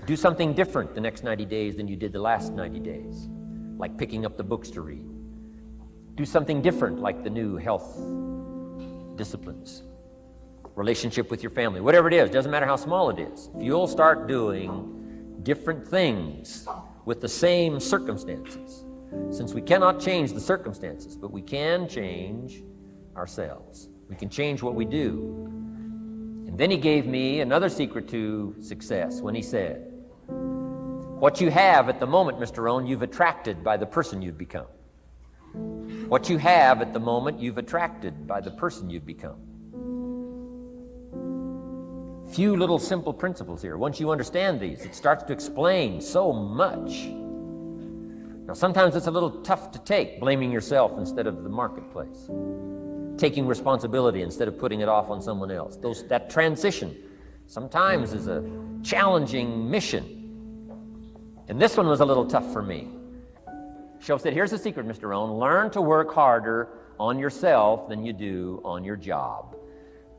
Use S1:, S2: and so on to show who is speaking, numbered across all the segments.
S1: Do something different the next 90 days than you did the last 90 days, like picking up the books to read. Do something different, like the new health disciplines, relationship with your family, whatever it is, doesn't matter how small it is. If you'll start doing different things with the same circumstances, since we cannot change the circumstances, but we can change ourselves. We can change what we do. And then he gave me another secret to success when he said, what you have at the moment, Mr. Rohn, you've attracted by the person you've become. What you have at the moment, you've attracted by the person you've become. Few little simple principles here. Once you understand these, it starts to explain so much. Now, sometimes it's a little tough to take, blaming yourself instead of the marketplace, taking responsibility instead of putting it off on someone else. That transition sometimes is a challenging mission. And this one was a little tough for me. Shoaff said, here's the secret, Mr. Rohn. Learn to work harder on yourself than you do on your job.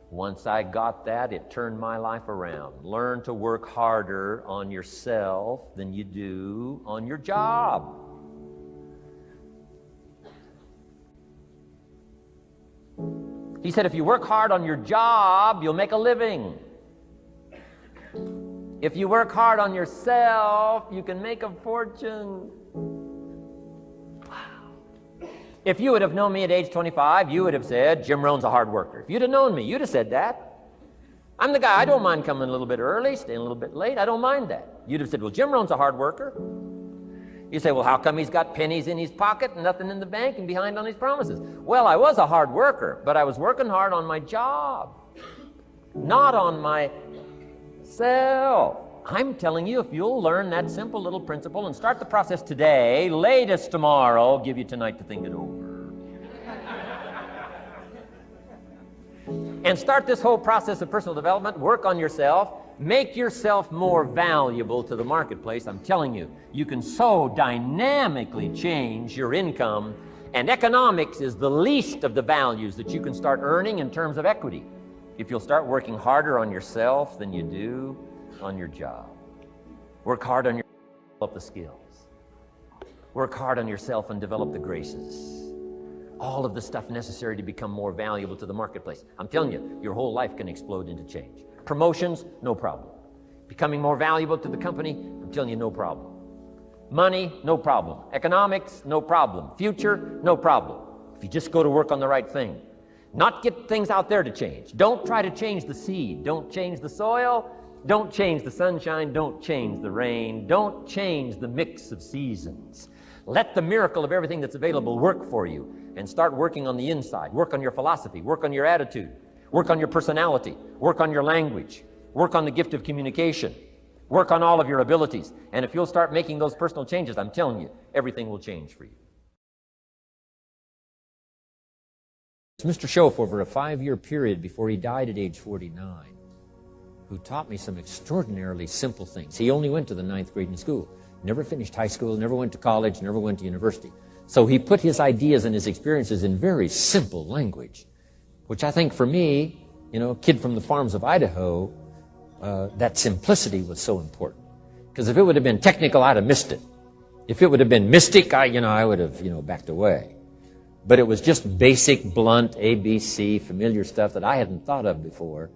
S1: Once I got that, it turned my life around. Learn to work harder on yourself than you do on your job. He said, if you work hard on your job, you'll make a living. If you work hard on yourself, you can make a fortune. Wow. If you would have known me at age 25, you would have said, Jim Rohn's a hard worker. If you'd have known me, you'd have said that. I'm the guy, I don't mind coming a little bit early, staying a little bit late. I don't mind that. You'd have said, well, Jim Rohn's a hard worker. You say, well, how come he's got pennies in his pocket and nothing in the bank and behind on his promises? Well, I was a hard worker, but I was working hard on my job, not on myself. I'm telling you, if you'll learn that simple little principle and start the process today, latest tomorrow, give you tonight to think it over. And start this whole process of personal development, work on yourself, make yourself more valuable to the marketplace. I'm telling you, you can so dynamically change your income, and economics is the least of the values that you can start earning in terms of equity if you'll start working harder on yourself than you do on your job. Work hard on yourself and develop the skills. Work hard on yourself and develop the graces. All of the stuff necessary to become more valuable to the marketplace. I'm telling you, your whole life can explode into change. Promotions, no problem. Becoming more valuable to the company, I'm telling you, no problem. Money, no problem. Economics, no problem. Future, no problem. If you just go to work on the right thing. Not get things out there to change. Don't try to change the seed. Don't change the soil. Don't change the sunshine. Don't change the rain. Don't change the mix of seasons. Let the miracle of everything that's available work for you, and start working on the inside. Work on your philosophy. Work on your attitude. Work on your personality. Work on your language. Work on the gift of communication. Work on all of your abilities. And if you'll start making those personal changes, I'm telling you, everything will change for you. Mr. Shoaff, over a 5-year period before he died at age 49, who taught me some extraordinarily simple things. He only went to the 9th grade in school. Never finished high school, never went to college, never went to university. So he put his ideas and his experiences in very simple language, which I think for me, a kid from the farms of Idaho, that simplicity was so important. Because if it would have been technical, I'd have missed it. If it would have been mystic, I would have, backed away. But it was just basic, blunt, ABC, familiar stuff that I hadn't thought of before.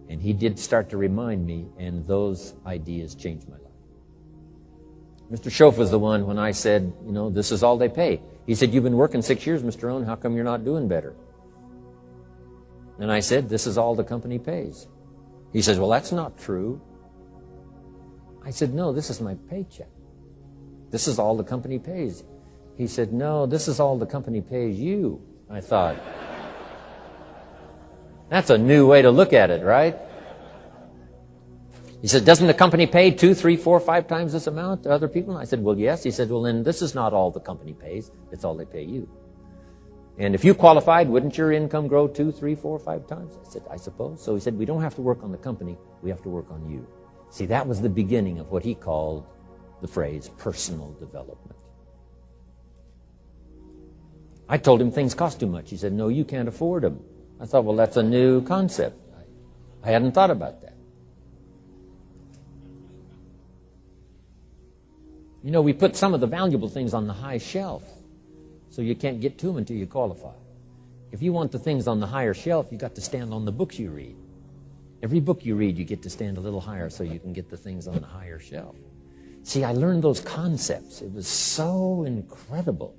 S1: And he did start to remind me, and those ideas changed my life. Mr. Shoaff was the one when I said, this is all they pay. He said, you've been working 6 years, Mr. Rohn, how come you're not doing better? And I said, this is all the company pays. He says, well, that's not true. I said, no, this is my paycheck. This is all the company pays. He said, no, this is all the company pays you. I thought, that's a new way to look at it, right? He said, doesn't the company pay 2, 3, 4, 5 times this amount to other people? And I said, well, yes. He said, well, then this is not all the company pays. It's all they pay you. And if you qualified, wouldn't your income grow 2, 3, 4, 5 times? I said, I suppose. So he said, we don't have to work on the company. We have to work on you. See, that was the beginning of what he called the phrase personal development. I told him things cost too much. He said, no, you can't afford them. I thought, well, that's a new concept. I hadn't thought about that. You know, we put some of the valuable things on the high shelf, so you can't get to them until you qualify. If you want the things on the higher shelf, you got to stand on the books you read. Every book you read, you get to stand a little higher so you can get the things on the higher shelf. See, I learned those concepts. It was so incredible.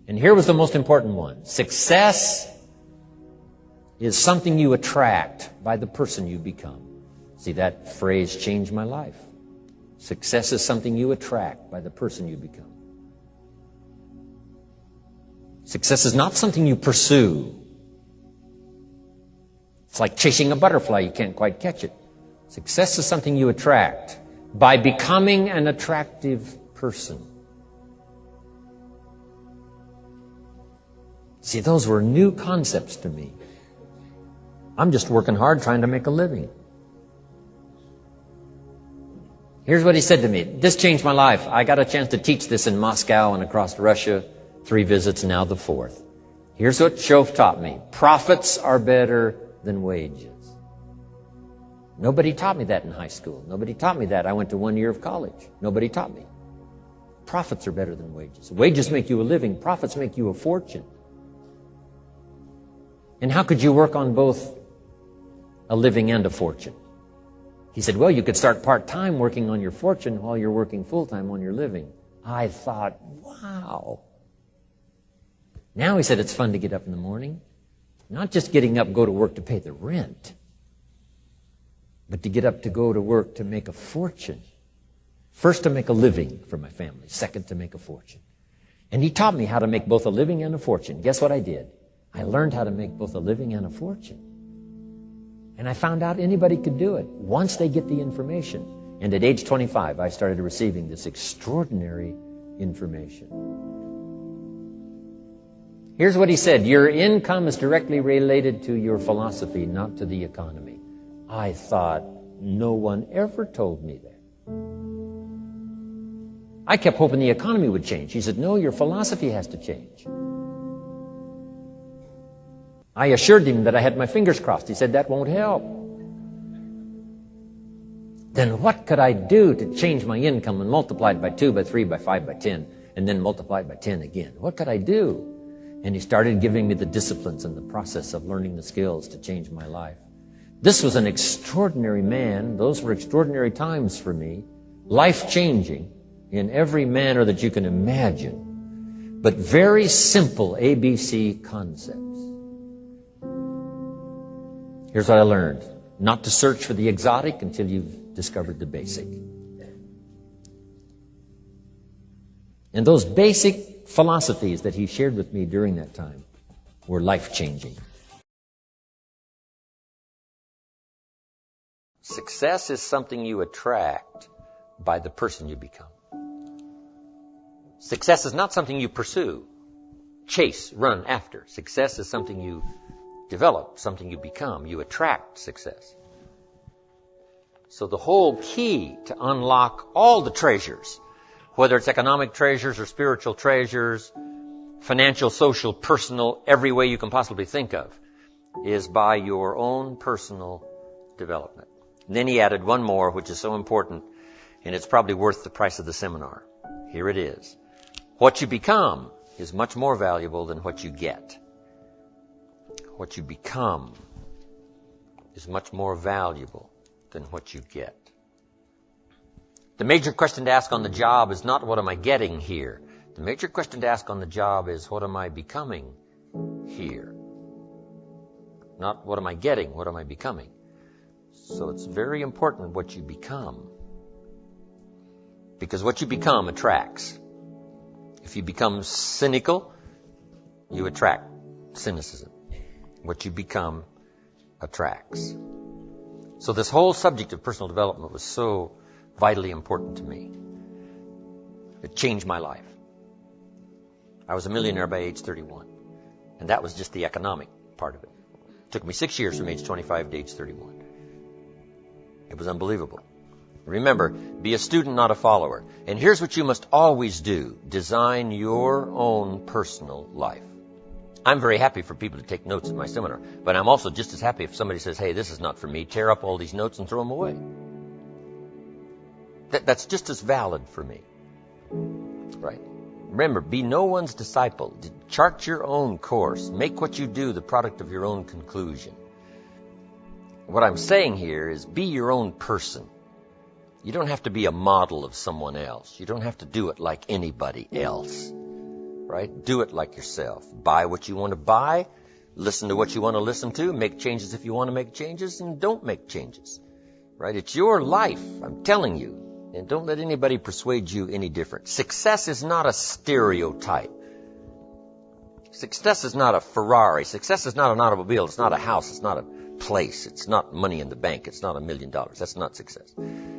S1: And here was the most important one. Success is something you attract by the person you become. See, that phrase changed my life. Success is something you attract by the person you become. Success is not something you pursue. It's like chasing a butterfly. You can't quite catch it. Success is something you attract by becoming an attractive person. See, those were new concepts to me. I'm just working hard trying to make a living. Here's what he said to me. This changed my life. I got a chance to teach this in Moscow and across Russia. 3 visits, now the 4th. Here's what Shof taught me. Profits are better than wages. Nobody taught me that in high school. Nobody taught me that. I went to 1 year of college. Nobody taught me. Profits are better than wages. Wages make you a living. Profits make you a fortune. And how could you work on both a living and a fortune? He said, well, you could start part-time working on your fortune while you're working full-time on your living. I thought, wow. Now, he said, it's fun to get up in the morning. Not just getting up, go to work to pay the rent, but to get up to go to work to make a fortune. First, to make a living for my family. Second, to make a fortune. And he taught me how to make both a living and a fortune. Guess what I did? I learned how to make both a living and a fortune. And I found out anybody could do it once they get the information. And at age 25, I started receiving this extraordinary information. Here's what he said. Your income is directly related to your philosophy, not to the economy. I thought, no one ever told me that. I kept hoping the economy would change. He said, no, your philosophy has to change. I assured him that I had my fingers crossed. He said, that won't help. Then what could I do to change my income and multiply it by 2, by 3, by 5, by 10, and then multiply it by 10 again? What could I do? And he started giving me the disciplines and the process of learning the skills to change my life. This was an extraordinary man. Those were extraordinary times for me. Life-changing in every manner that you can imagine. But very simple ABC concepts. Here's what I learned. Not to search for the exotic until you've discovered the basic. And those basic philosophies that he shared with me during that time were life-changing. Success is something you attract by the person you become. Success is not something you pursue, chase, run after. Success is something you develop, something you become. You attract success. So the whole key to unlock all the treasures, whether it's economic treasures or spiritual treasures, financial, social, personal, every way you can possibly think of, is by your own personal development. And then he added one more, which is so important, and it's probably worth the price of the seminar. Here it is. What you become is much more valuable than what you get. What you become is much more valuable than what you get. The major question to ask on the job is not what am I getting here. The major question to ask on the job is what am I becoming here? Not what am I getting, what am I becoming? So it's very important what you become. Because what you become attracts. If you become cynical, you attract cynicism. What you become attracts. So this whole subject of personal development was so vitally important to me. It changed my life. I was a millionaire by age 31. And that was just the economic part of it. It took me 6 years from age 25 to age 31. It was unbelievable. Remember, be a student, not a follower. And here's what you must always do. Design your own personal life. I'm very happy for people to take notes at my seminar, but I'm also just as happy if somebody says, hey, this is not for me, tear up all these notes and throw them away. That's just as valid for me. Right? Remember, be no one's disciple. Chart your own course. Make what you do the product of your own conclusion. What I'm saying here is be your own person. You don't have to be a model of someone else. You don't have to do it like anybody else. Right? Do it like yourself. Buy what you want to buy. Listen to what you want to listen to. Make changes if you want to make changes, and don't make changes. Right? It's your life, I'm telling you. And don't let anybody persuade you any different. Success is not a stereotype. Success is not a Ferrari. Success is not an automobile. It's not a house. It's not a place. It's not money in the bank. It's not $1 million. That's not success.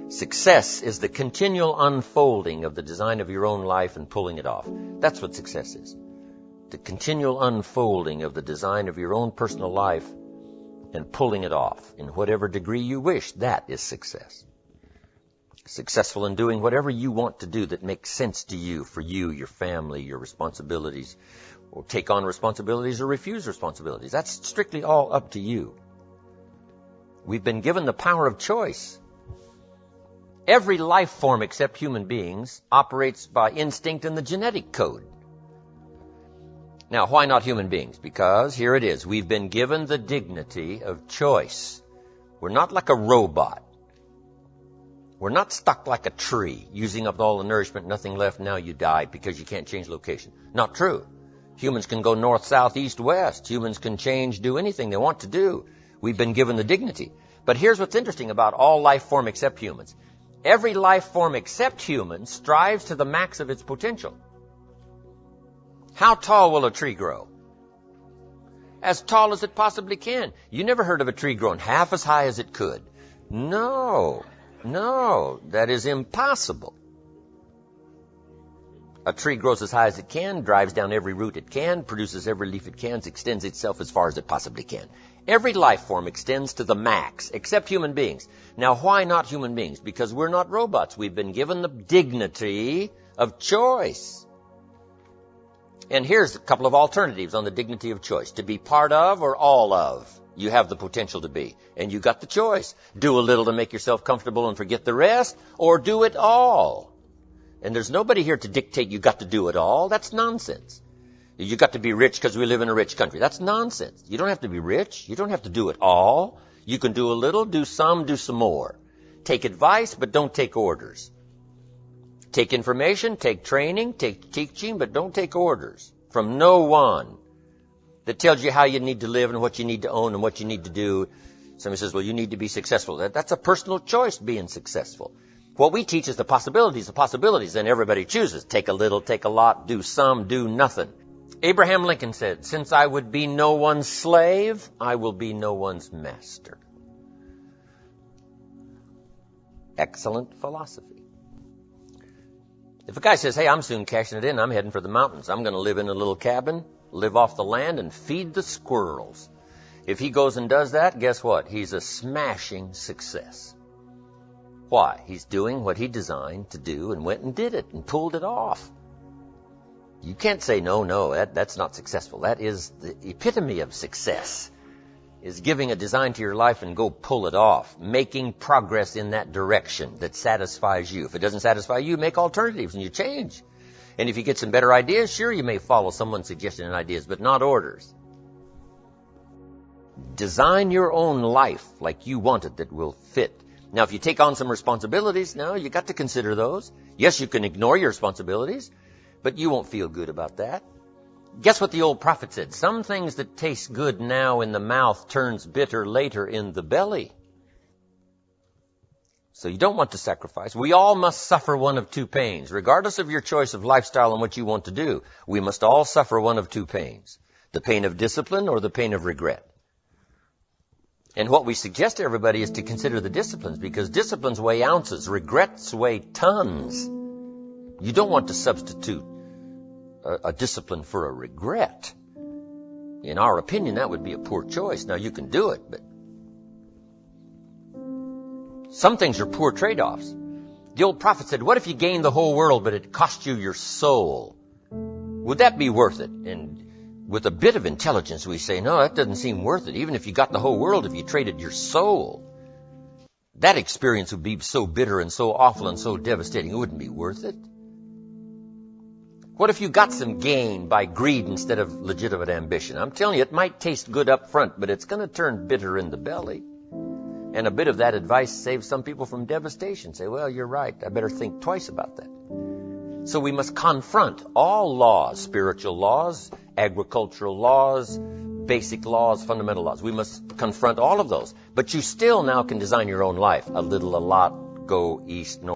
S1: Success is the continual unfolding of the design of your own life and pulling it off. That's what success is. The continual unfolding of the design of your own personal life and pulling it off in whatever degree you wish. That is success. Successful in doing whatever you want to do that makes sense to you, for you, your family, your responsibilities, or take on responsibilities or refuse responsibilities. That's strictly all up to you. We've been given the power of choice. Every life form except human beings operates by instinct in the genetic code. Now, why not human beings? Because here it is. We've been given the dignity of choice. We're not like a robot. We're not stuck like a tree, using up all the nourishment, nothing left, now you die because you can't change location. Not true. Humans can go north, south, east, west. Humans can change, do anything they want to do. We've been given the dignity. But here's what's interesting about all life form except humans. Every life form except humans strives to the max of its potential. How tall will a tree grow? As tall as it possibly can. You never heard of a tree growing half as high as it could. No, that is impossible. A tree grows as high as it can, drives down every root it can, produces every leaf it can, extends itself as far as it possibly can. Every life form extends to the max, except human beings. Now, why not human beings? Because we're not robots. We've been given the dignity of choice. And here's a couple of alternatives on the dignity of choice. To be part of or all of. You have the potential to be. And you got the choice. Do a little to make yourself comfortable and forget the rest, or do it all. And there's nobody here to dictate you got to do it all. That's nonsense. You got to be rich because we live in a rich country. That's nonsense. You don't have to be rich. You don't have to do it all. You can do a little, do some more. Take advice, but don't take orders. Take information, take training, take teaching, but don't take orders from no one that tells you how you need to live and what you need to own and what you need to do. Somebody says, well, you need to be successful. That's a personal choice, being successful. What we teach is the possibilities, then everybody chooses. Take a little, take a lot, do some, do nothing. Abraham Lincoln said, since I would be no one's slave, I will be no one's master. Excellent philosophy. If a guy says, hey, I'm soon cashing it in, I'm heading for the mountains. I'm going to live in a little cabin, live off the land, and feed the squirrels. If he goes and does that, guess what? He's a smashing success. Why? He's doing what he designed to do and went and did it and pulled it off. You can't say, no, that's not successful. That is the epitome of success, is giving a design to your life and go pull it off, making progress in that direction that satisfies you. If it doesn't satisfy you, make alternatives and you change. And if you get some better ideas, sure, you may follow someone's suggestion and ideas, but not orders. Design your own life like you want it that will fit. Now, if you take on some responsibilities, now you got to consider those. Yes, you can ignore your responsibilities, but you won't feel good about that. Guess what the old prophet said? Some things that taste good now in the mouth turns bitter later in the belly. So you don't want to sacrifice. We all must suffer one of two pains. Regardless of your choice of lifestyle and what you want to do, we must all suffer one of two pains. The pain of discipline or the pain of regret. And what we suggest to everybody is to consider the disciplines, because disciplines weigh ounces, regrets weigh tons. You don't want to substitute a discipline for a regret. In our opinion, that would be a poor choice. Now, you can do it, but some things are poor trade-offs. The old prophet said, what if you gained the whole world, but it cost you your soul? Would that be worth it? And with a bit of intelligence, we say, no, that doesn't seem worth it. Even if you got the whole world, if you traded your soul, that experience would be so bitter and so awful and so devastating, it wouldn't be worth it. What if you got some gain by greed instead of legitimate ambition? I'm telling you, it might taste good up front, but it's going to turn bitter in the belly. And a bit of that advice saves some people from devastation. Say, well, you're right. I better think twice about that. So we must confront all laws, spiritual laws, agricultural laws, basic laws, fundamental laws. We must confront all of those. But you still now can design your own life. A little, a lot, go east, north.